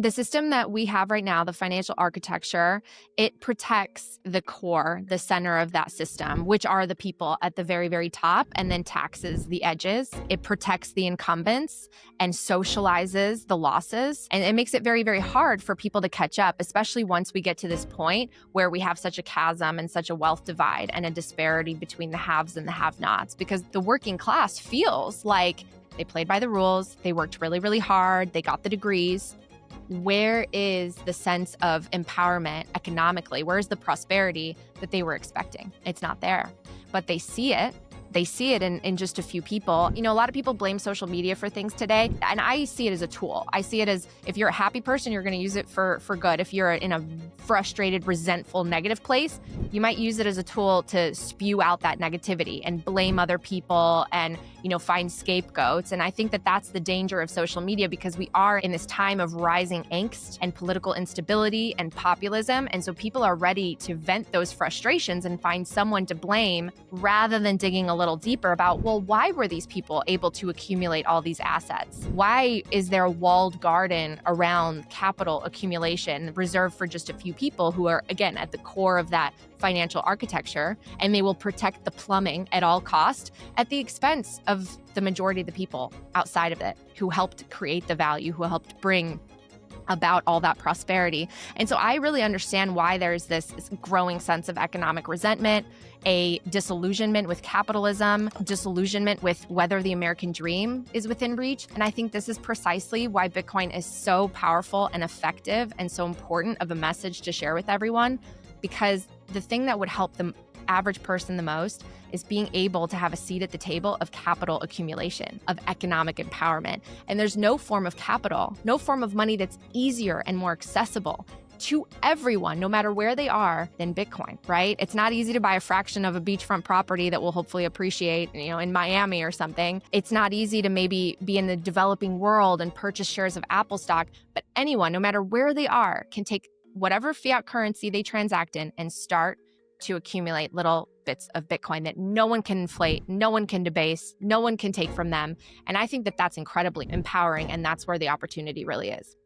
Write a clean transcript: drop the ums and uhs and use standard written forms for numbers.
The system that we have right now, the financial architecture, it protects the core, the center of that system, which are the people at the very, very top, and then taxes the edges. It protects the incumbents and socializes the losses. And it makes it very, very hard for people to catch up, especially once we get to this point where we have such a chasm and such a wealth divide and a disparity between the haves and the have-nots, because the working class feels like they played by the rules, they worked really, really hard, they got the degrees. Where is the sense of empowerment economically? Where's the prosperity that they were expecting? It's not there, but they see it. They see it in just a few people. You know, a lot of people blame social media for things today, and I see it as a tool. I see it as, if you're a happy person, you're going to use it for good. If you're in a frustrated, resentful, negative place, you might use it as a tool to spew out that negativity and blame other people and, you know, find scapegoats. And I think that that's the danger of social media, because we are in this time of rising angst and political instability and populism. And so people are ready to vent those frustrations and find someone to blame rather than digging a little deeper about, well, why were these people able to accumulate all these assets? Why is there a walled garden around capital accumulation reserved for just a few people who are, again, at the core of that financial architecture, and they will protect the plumbing at all cost at the expense of the majority of the people outside of it who helped create the value, who helped bring about all that prosperity. And so I really understand why there's this growing sense of economic resentment, a disillusionment with capitalism, disillusionment with whether the American dream is within reach. And I think this is precisely why Bitcoin is so powerful and effective and so important of a message to share with everyone, because the thing that would help the average person the most is being able to have a seat at the table of capital accumulation, of economic empowerment. And there's no form of capital, no form of money that's easier and more accessible to everyone, no matter where they are, than Bitcoin, right? It's not easy to buy a fraction of a beachfront property that will hopefully appreciate, you know, in Miami or something. It's not easy to maybe be in the developing world and purchase shares of Apple stock, but anyone, no matter where they are, can take whatever fiat currency they transact in and start to accumulate little bits of Bitcoin that no one can inflate, no one can debase, no one can take from them. And I think that that's incredibly empowering, and that's where the opportunity really is.